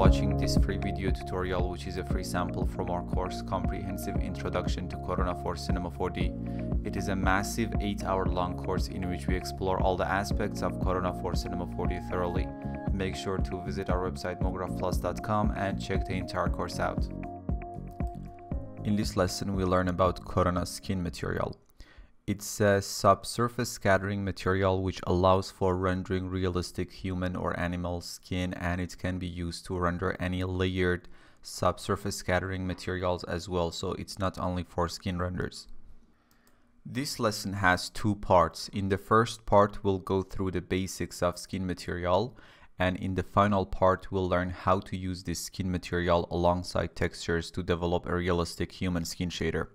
watching this free video tutorial, which is a free sample from our course Comprehensive Introduction to Corona for Cinema 4D. It is a massive 8-hour long course in which we explore all the aspects of Corona for Cinema 4D thoroughly. Make sure to visit our website MographPlus.com and check the entire course out. In this lesson, we learn about Corona skin material. It's a subsurface scattering material which allows for rendering realistic human or animal skin, and it can be used to render any layered subsurface scattering materials as well, so it's not only for skin renders. This lesson has two parts. In the first part, we'll go through the basics of skin material, and in the final part, we'll learn how to use this skin material alongside textures to develop a realistic human skin shader.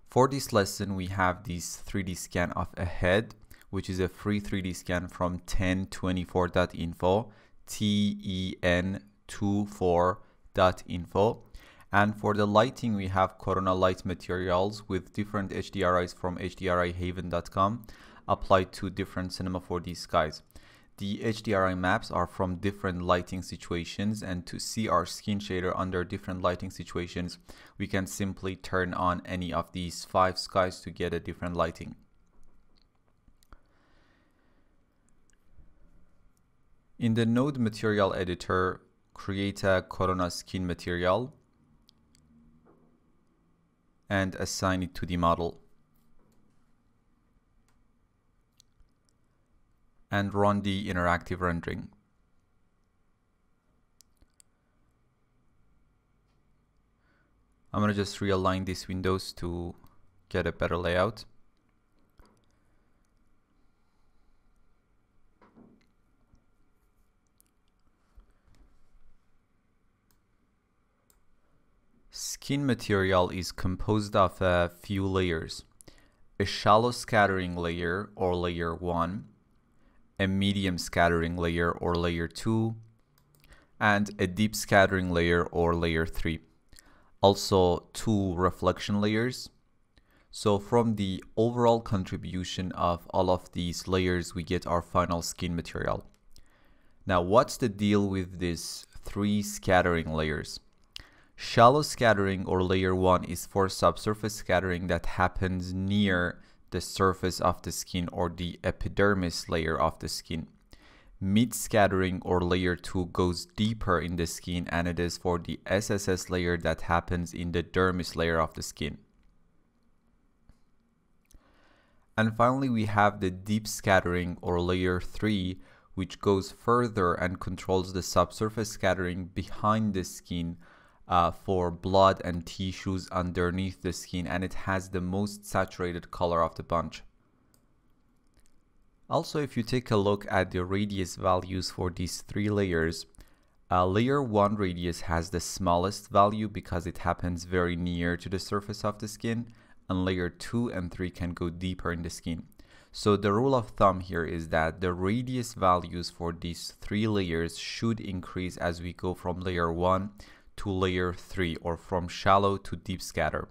For this lesson, we have this 3D scan of a head, which is a free 3D scan from 1024.info, ten24.info. And for the lighting, we have Corona light materials with different HDRIs from hdrihaven.com applied to different Cinema 4D skies. The HDRI maps are from different lighting situations, and to see our skin shader under different lighting situations, we can simply turn on any of these 5 skies to get a different lighting. In the node material editor, create a Corona skin material and assign it to the model. And run the interactive rendering. I'm going to just realign these windows to get a better layout. Skin material is composed of a few layers: a shallow scattering layer or layer 1, a medium scattering layer or layer 2, and a deep scattering layer or layer 3. Also 2 reflection layers. So from the overall contribution of all of these layers, we get our final skin material. Now, what's the deal with these 3 scattering layers? Shallow scattering or layer 1 is for subsurface scattering that happens near the surface of the skin or the epidermis layer of the skin. Mid scattering or layer 2 goes deeper in the skin, and it is for the SSS layer that happens in the dermis layer of the skin. And finally, we have the deep scattering or layer 3, which goes further and controls the subsurface scattering behind the skin for blood and tissues underneath the skin, and it has the most saturated color of the bunch. Also, if you take a look at the radius values for these 3 layers, layer 1 radius has the smallest value because it happens very near to the surface of the skin, and layer 2 and 3 can go deeper in the skin. So the rule of thumb here is that the radius values for these 3 layers should increase as we go from layer 1 to layer 3, or from shallow to deep scatter.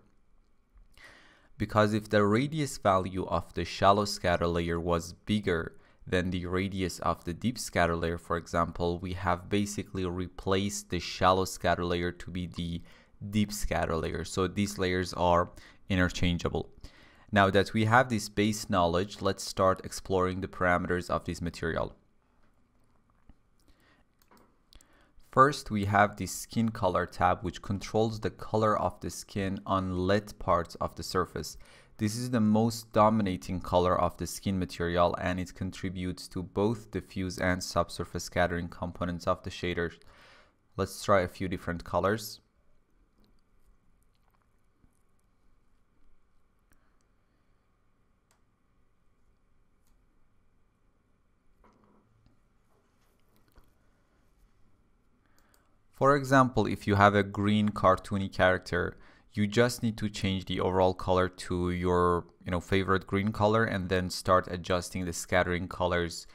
Because if the radius value of the shallow scatter layer was bigger than the radius of the deep scatter layer, for example, we have basically replaced the shallow scatter layer to be the deep scatter layer. So these layers are interchangeable. Now that we have this base knowledge, let's start exploring the parameters of this material. First, we have the skin color tab, which controls the color of the skin on lit parts of the surface. This is the most dominating color of the skin material, and it contributes to both diffuse and subsurface scattering components of the shader. Let's try a few different colors. For example, if you have a green cartoony character, you just need to change the overall color to your favorite green color and then start adjusting the scattering colors.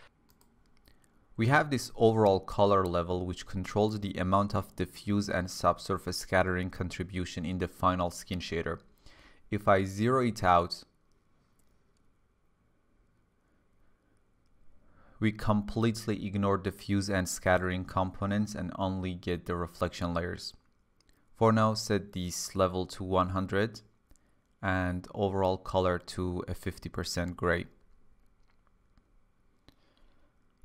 We have this overall color level which controls the amount of diffuse and subsurface scattering contribution in the final skin shader. If I zero it out, We completely ignore diffuse and scattering components and only get the reflection layers. For now, set this level to 100 and overall color to a 50% gray.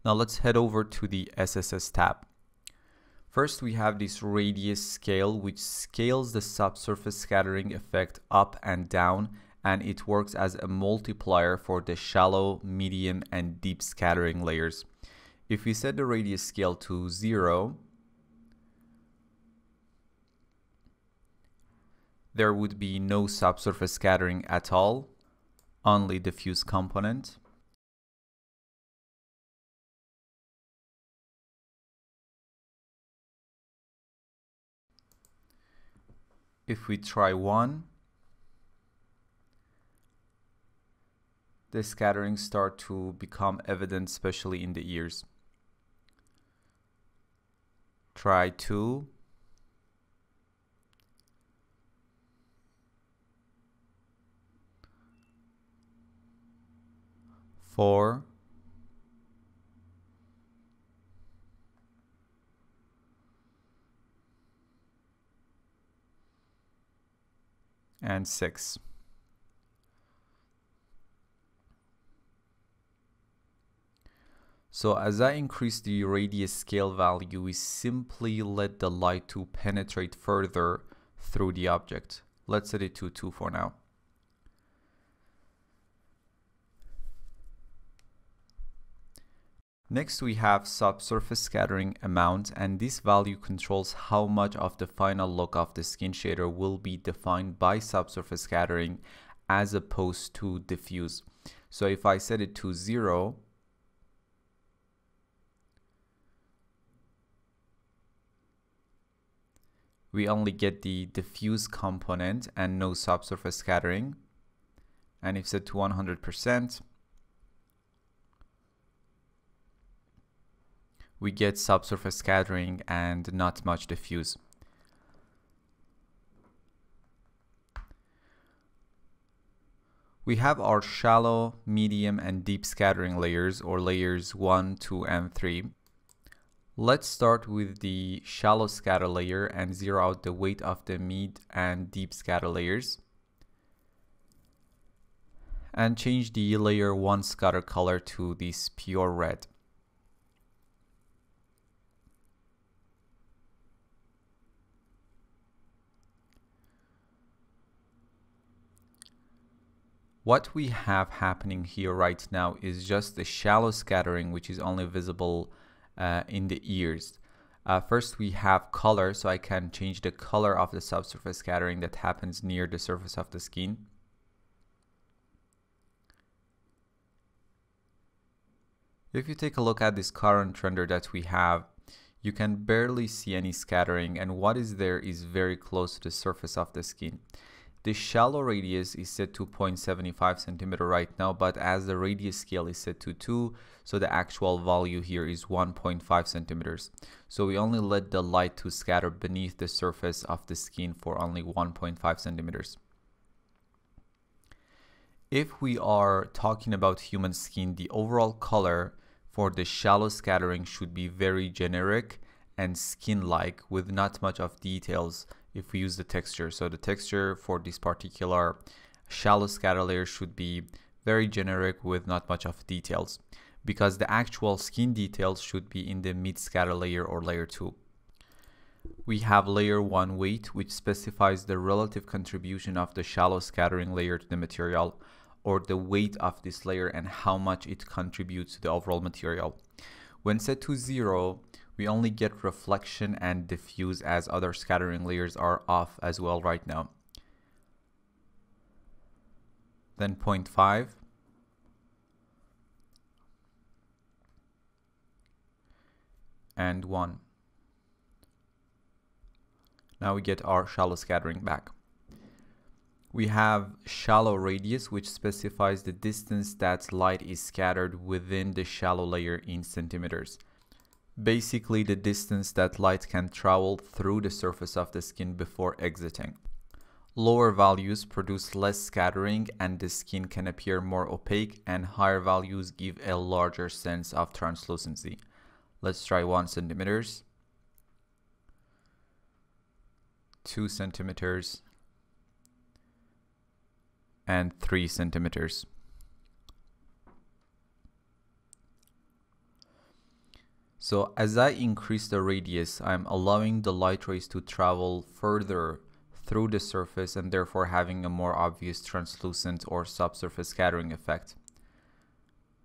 Now let's head over to the SSS tab. First, we have this radius scale, which scales the subsurface scattering effect up and down, and it works as a multiplier for the shallow, medium, and deep scattering layers. If we set the radius scale to 0, there would be no subsurface scattering at all, only diffuse component. If we try 1, the scattering start to become evident, especially in the ears. Try 2. Four. And 6. So as I increase the radius scale value, we simply let the light to penetrate further through the object. Let's set it to 2 for now. Next, we have subsurface scattering amount, and this value controls how much of the final look of the skin shader will be defined by subsurface scattering as opposed to diffuse. So if I set it to 0, we only get the diffuse component and no subsurface scattering. And if set to 100%, we get subsurface scattering and not much diffuse. We have our shallow, medium, and deep scattering layers, or layers 1, 2, and 3. Let's start with the shallow scatter layer and zero out the weight of the mid and deep scatter layers. And change the layer 1 scatter color to this pure red. What we have happening here right now is just the shallow scattering, which is only visible in the ears. First, we have color, so I can change the color of the subsurface scattering that happens near the surface of the skin. If you take a look at this current render that we have, you can barely see any scattering, and what is there is very close to the surface of the skin. The shallow radius is set to 0.75 centimeter right now, but as the radius scale is set to 2, so the actual value here is 1.5 centimeters. So we only let the light to scatter beneath the surface of the skin for only 1.5 centimeters. If we are talking about human skin, the overall color for the shallow scattering should be very generic and skin-like with not much of details if we use the texture. So the texture for this particular shallow scatter layer should be very generic with not much of details, because the actual skin details should be in the mid scatter layer or layer 2. We have layer 1 weight, which specifies the relative contribution of the shallow scattering layer to the material, or the weight of this layer and how much it contributes to the overall material. When set to 0, we only get reflection and diffuse, as other scattering layers are off as well right now. Then 0.5. And 1. Now we get our shallow scattering back. We have shallow radius, which specifies the distance that light is scattered within the shallow layer in centimeters. Basically the distance that light can travel through the surface of the skin before exiting. Lower values produce less scattering and the skin can appear more opaque, and higher values give a larger sense of translucency. Let's try 1 centimeters, 2 centimeters, and 3 centimeters. So as I increase the radius, I'm allowing the light rays to travel further through the surface and therefore having a more obvious translucent or subsurface scattering effect.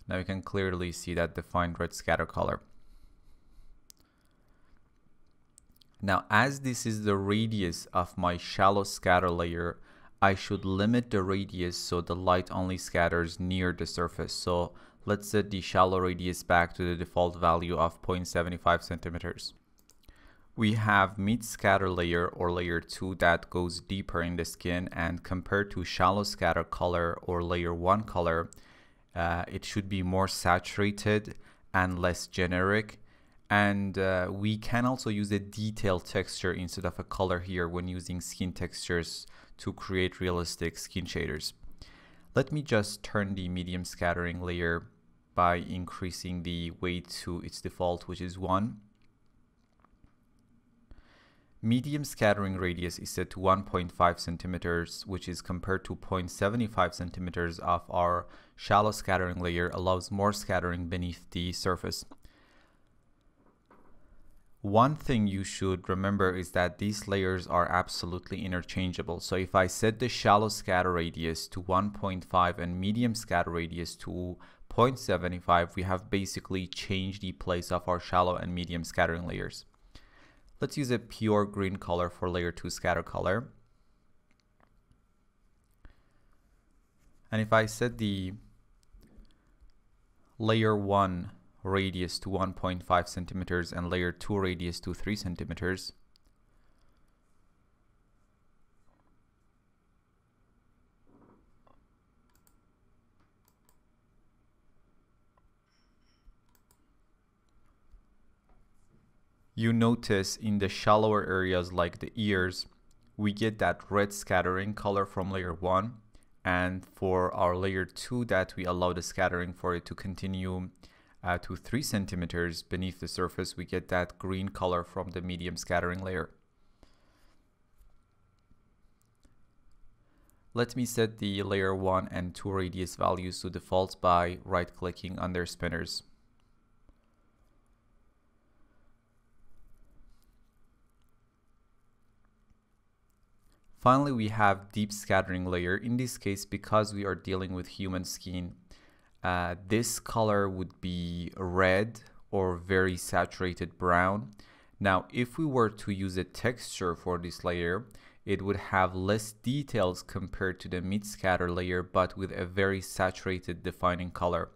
Now you can clearly see that defined red scatter color. Now, as this is the radius of my shallow scatter layer, I should limit the radius so the light only scatters near the surface. So let's set the shallow radius back to the default value of 0.75 centimeters. We have mid scatter layer or layer 2 that goes deeper in the skin, and compared to shallow scatter color or layer 1 color, it should be more saturated and less generic. And we can also use a detailed texture instead of a color here when using skin textures to create realistic skin shaders. Let me just turn the medium scattering layer by increasing the weight to its default, which is 1. Medium scattering radius is set to 1.5 centimeters, which is compared to 0.75 centimeters of our shallow scattering layer, allows more scattering beneath the surface. One thing you should remember is that these layers are absolutely interchangeable. So if I set the shallow scatter radius to 1.5 and medium scatter radius to 0.75, we have basically changed the place of our shallow and medium scattering layers. Let's use a pure green color for layer 2 scatter color. And if I set the layer 1 radius to 1.5 centimeters and layer 2 radius to 3 centimeters, you notice in the shallower areas like the ears, we get that red scattering color from layer 1, and for our layer 2 that we allow the scattering for it to continue to 3 centimeters beneath the surface, we get that green color from the medium scattering layer. Let me set the layer 1 and 2 radius values to default by right-clicking on their spinners. Finally, we have deep scattering layer. In this case, because we are dealing with human skin, this color would be red or very saturated brown. Now, if we were to use a texture for this layer, it would have less details compared to the mid scatter layer, but with a very saturated defining color.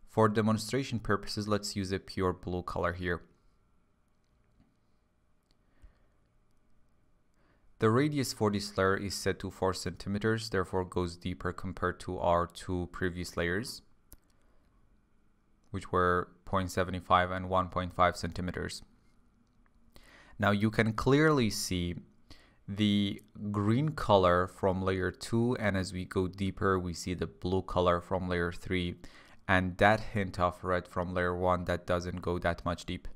For demonstration purposes, let's use a pure blue color here. The radius for this layer is set to 4 centimeters, therefore goes deeper compared to our 2 previous layers, which were 0.75 and 1.5 centimeters. Now you can clearly see the green color from layer 2, and as we go deeper we see the blue color from layer 3, and that hint of red from layer 1 that doesn't go that much deep.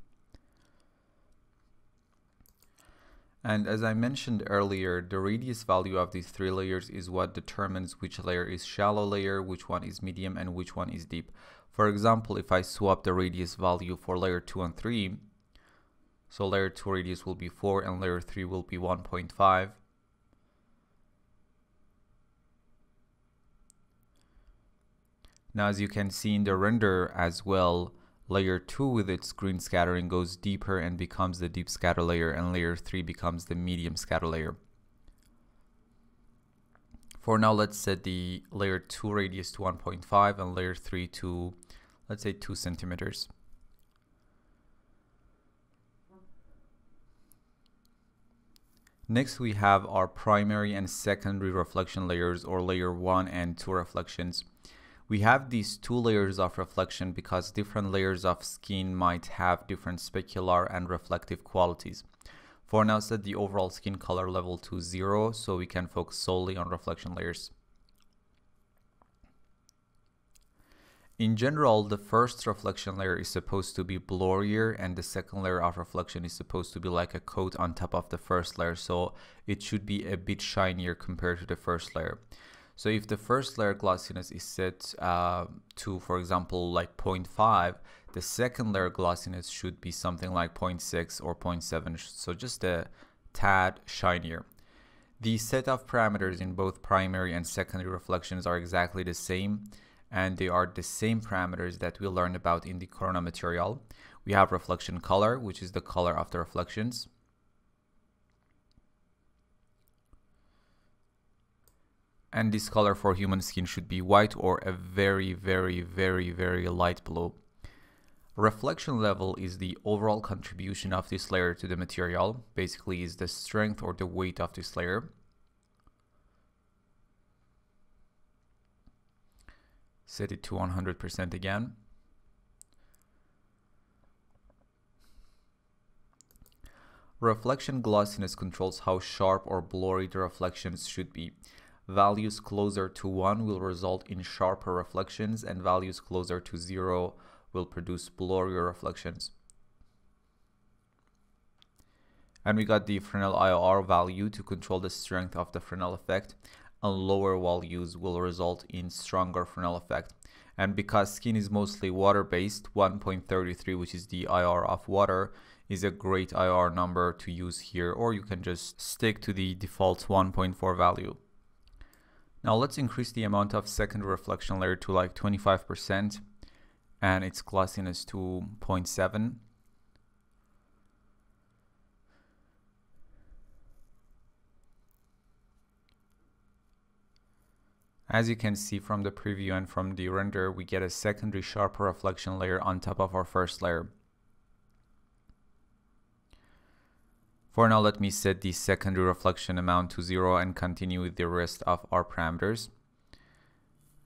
And as I mentioned earlier, the radius value of these 3 layers is what determines which layer is shallow layer, which one is medium, and which one is deep. For example, if I swap the radius value for layer 2 and 3, so layer 2 radius will be 4 and layer 3 will be 1.5. Now as you can see in the render as well, layer 2 with its green scattering goes deeper and becomes the deep scatter layer, and layer 3 becomes the medium scatter layer. For now, let's set the layer 2 radius to 1.5 and layer 3 to, let's say, 2 centimeters. Next, we have our primary and secondary reflection layers, or layer 1 and 2 reflections. We have these 2 layers of reflection because different layers of skin might have different specular and reflective qualities. For now, set the overall skin color level to 0 so we can focus solely on reflection layers. In general, the first reflection layer is supposed to be blurrier and the second layer of reflection is supposed to be like a coat on top of the first layer, so it should be a bit shinier compared to the first layer. So if the first layer glossiness is set to, for example, like 0.5, the second layer glossiness should be something like 0.6 or 0.7, so just a tad shinier. The set of parameters in both primary and secondary reflections are exactly the same, and they are the same parameters that we learned about in the Corona material. We have reflection color, which is the color of the reflections. And this color for human skin should be white or a very, very, very, very light blue. Reflection level is the overall contribution of this layer to the material. Basically, is the strength or the weight of this layer. Set it to 100% again. Reflection glossiness controls how sharp or blurry the reflections should be. Values closer to 1 will result in sharper reflections, and values closer to 0 will produce blurrier reflections. And we got the Fresnel IOR value to control the strength of the Fresnel effect, and lower values will result in stronger Fresnel effect. And because skin is mostly water-based, 1.33, which is the IR of water, is a great IR number to use here, or you can just stick to the default 1.4 value. Now let's increase the amount of second reflection layer to like 25% and its glossiness to 0.7. As you can see from the preview and from the render, we get a secondary sharper reflection layer on top of our first layer. For now, let me set the secondary reflection amount to 0 and continue with the rest of our parameters.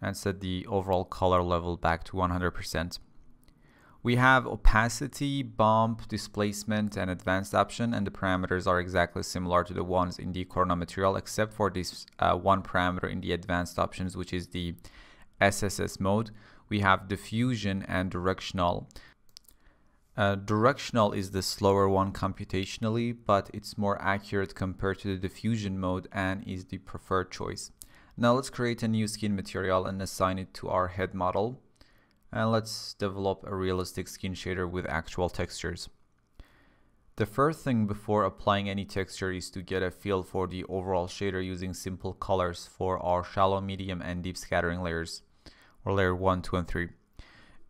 And set the overall color level back to 100%. We have opacity, bump, displacement, and advanced option, and the parameters are exactly similar to the ones in the Corona material, except for this one parameter in the advanced options, which is the SSS mode. We have diffusion and directional. Directional is the slower one computationally, but it's more accurate compared to the diffusion mode and is the preferred choice. Now let's create a new skin material and assign it to our head model. And let's develop a realistic skin shader with actual textures. The first thing before applying any texture is to get a feel for the overall shader using simple colors for our shallow, medium, and deep scattering layers, or layer 1, 2, and 3.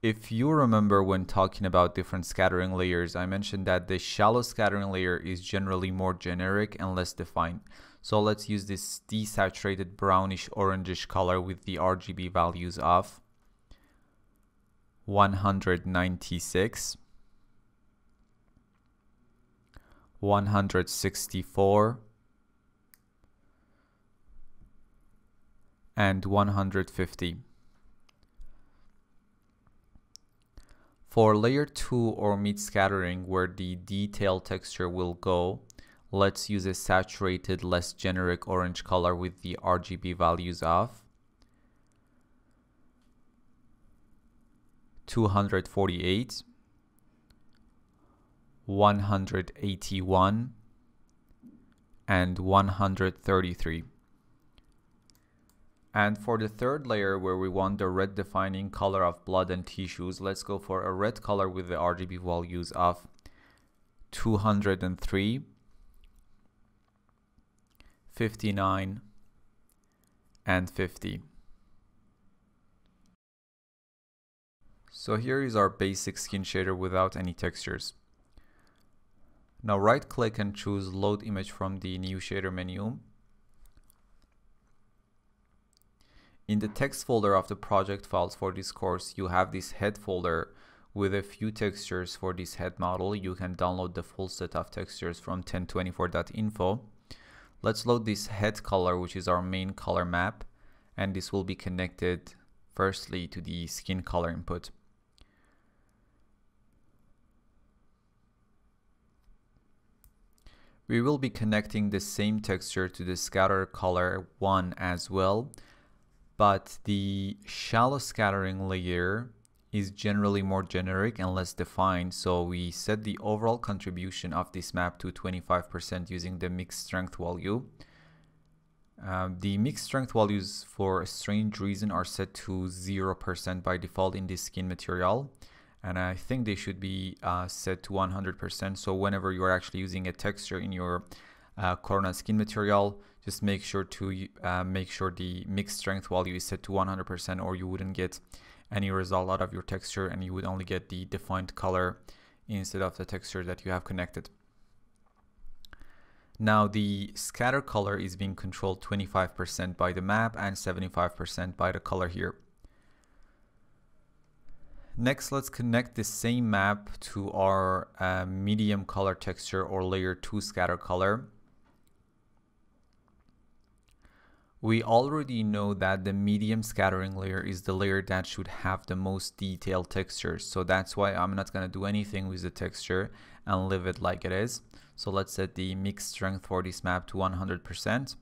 If you remember when talking about different scattering layers, I mentioned that the shallow scattering layer is generally more generic and less defined. So let's use this desaturated brownish orangish color with the RGB values of 196, 164, and 150. For layer 2 or mid scattering, where the detail texture will go, let's use a saturated, less generic orange color with the RGB values of 248, 181, and 133. And for the third layer, where we want the red defining color of blood and tissues, let's go for a red color with the RGB values of 203, 59, and 50. So here is our basic skin shader without any textures. Now right click and choose load image from the new shader menu. In the text folder of the project files for this course, you have this head folder with a few textures for this head model. You can download the full set of textures from 1024.info. Let's load this head color, which is our main color map, and this will be connected firstly to the skin color input. We will be connecting the same texture to the scatter color 1 as well, but the shallow scattering layer is generally more generic and less defined, so we set the overall contribution of this map to 25% using the mixed strength value. The mixed strength values for a strange reason are set to 0% by default in this skin material, and I think they should be set to 100%. So whenever you're actually using a texture in your Corona skin material, just make sure to make sure the mixed strength value is set to 100%, or you wouldn't get any result out of your texture and you would only get the defined color instead of the texture that you have connected. Now the scatter color is being controlled 25% by the map and 75% by the color here. Next, let's connect the same map to our medium color texture or layer 2 scatter color. We already know that the medium scattering layer is the layer that should have the most detailed textures. So that's why I'm not going to do anything with the texture and leave it like it is. So let's set the mixed strength for this map to 100%.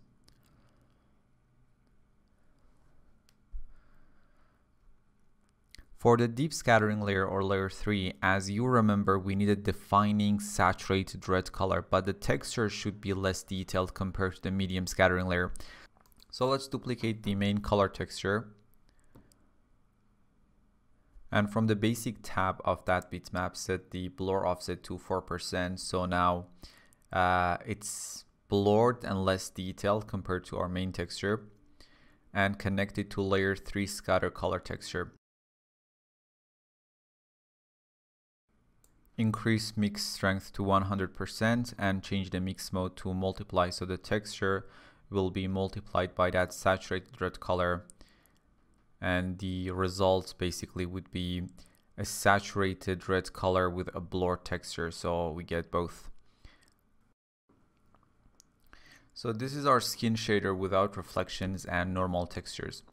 For the deep scattering layer or layer 3, as you remember, we needed defining saturated red color, but the texture should be less detailed compared to the medium scattering layer. So let's duplicate the main color texture. And from the basic tab of that bitmap, set the blur offset to 4%. So now it's blurred and less detailed compared to our main texture, and connect it to layer 3 scatter color texture. Increase mix strength to 100% and change the mix mode to multiply, so the texture will be multiplied by that saturated red color, and the result basically would be a saturated red color with a blurred texture, so we get both. So this is our skin shader without reflections and normal textures.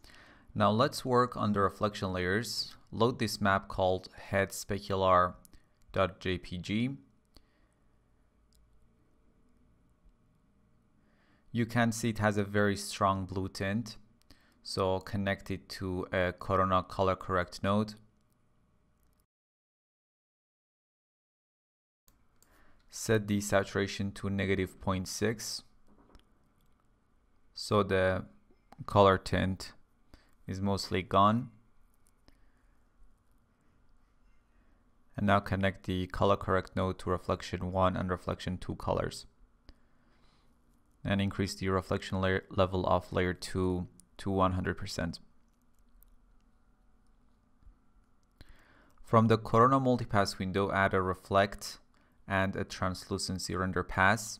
Now let's work on the reflection layers. Load this map called head specular.jpg. You can see it has a very strong blue tint, so connect it to a Corona color correct node. Set the saturation to -0.6, so the color tint is mostly gone. And now connect the color correct node to reflection 1 and reflection 2 colors, and increase the reflection layer level of layer 2 to 100%. From the Corona multipass window, add a reflect and a translucency render pass.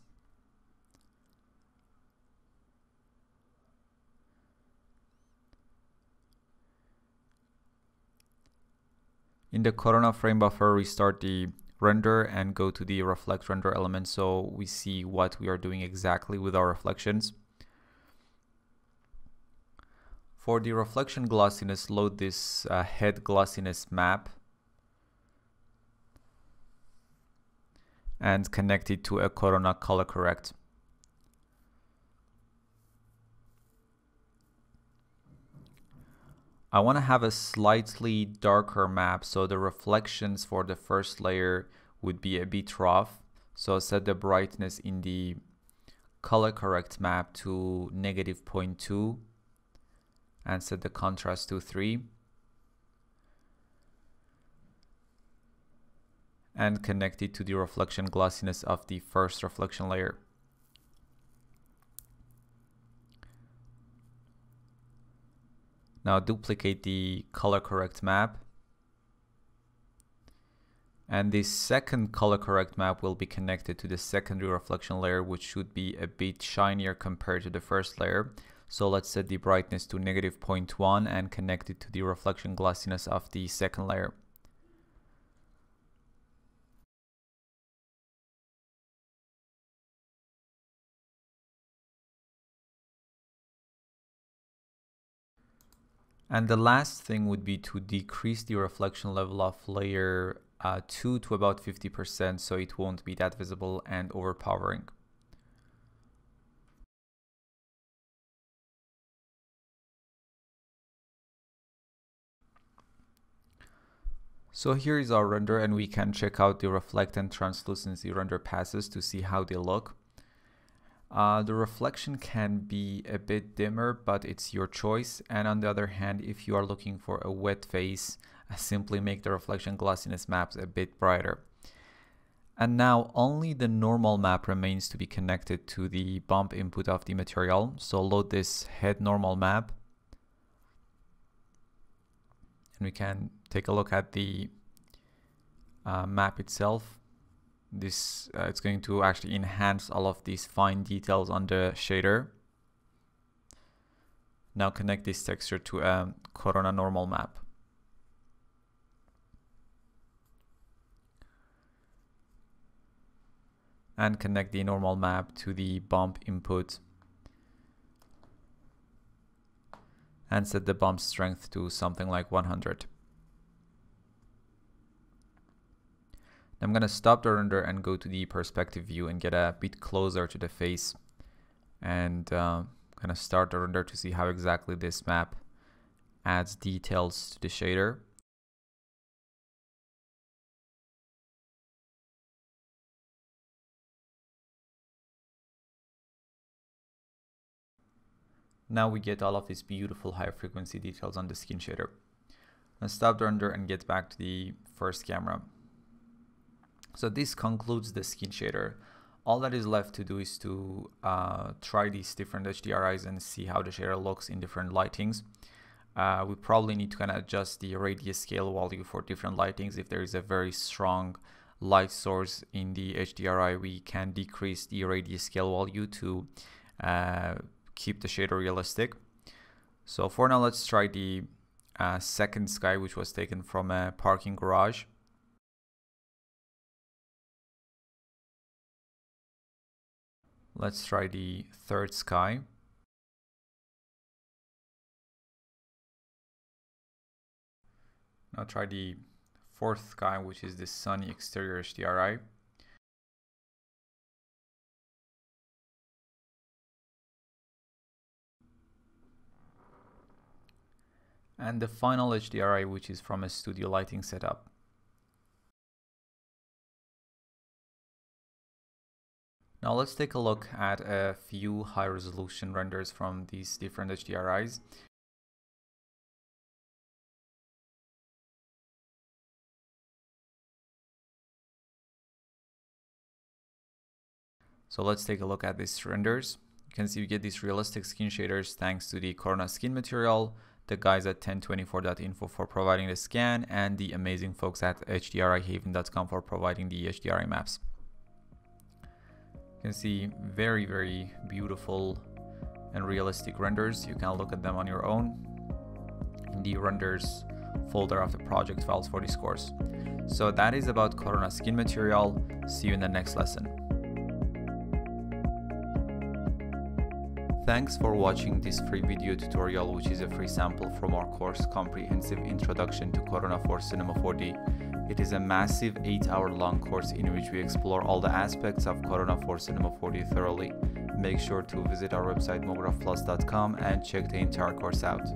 In the Corona frame buffer, restart the render and go to the reflect render element so we see what we are doing exactly with our reflections. For the reflection glossiness, load this head glossiness map and connect it to a Corona color correct. I want to have a slightly darker map, so the reflections for the first layer would be a bit rough. So set the brightness in the color correct map to -0.2 and set the contrast to 3. And connect it to the reflection glossiness of the first reflection layer. Now duplicate the color correct map, and this second color correct map will be connected to the secondary reflection layer, which should be a bit shinier compared to the first layer. So let's set the brightness to -0.1 and connect it to the reflection glossiness of the second layer. And the last thing would be to decrease the reflection level of layer 2 to about 50% so it won't be that visible and overpowering. So here is our render, and we can check out the reflect and translucency render passes to see how they look. The reflection can be a bit dimmer, but it's your choice. And on the other hand, if you are looking for a wet face, simply make the reflection glossiness maps a bit brighter. And now only the normal map remains to be connected to the bump input of the material. So load this head normal map. And we can take a look at the map itself. This it's going to actually enhance all of these fine details on the shader. Now connect this texture to a Corona normal map. And connect the normal map to the bump input. And set the bump strength to something like 100. I'm going to stop the render and go to the perspective view and get a bit closer to the face. And going to start the render to see how exactly this map adds details to the shader. Now we get all of these beautiful high frequency details on the skin shader. Let's stop the render and get back to the first camera. So this concludes the skin shader. All that is left to do is to try these different HDRIs and see how the shader looks in different lightings. We probably need to kind of adjust the radius scale value for different lightings. If there is a very strong light source in the HDRI, we can decrease the radius scale value to keep the shader realistic. So for now, let's try the second sky, which was taken from a parking garage. Let's try the third sky. Now try the fourth sky, which is the sunny exterior HDRI. And the final HDRI, which is from a studio lighting setup. Now let's take a look at a few high resolution renders from these different HDRIs. So let's take a look at these renders. You can see we get these realistic skin shaders thanks to the Corona skin material, the guys at 1024.info for providing the scan, and the amazing folks at hdrihaven.com for providing the HDRI maps. You can see very, very beautiful and realistic renders. You can look at them on your own in the renders folder of the project files for this course. So that is about Corona skin material. See you in the next lesson. Thanks for watching this free video tutorial, which is a free sample from our course Comprehensive Introduction to Corona for Cinema 4D. It is a massive 8-hour long course in which we explore all the aspects of Corona for Cinema 4D thoroughly. Make sure to visit our website MographPlus.com and check the entire course out.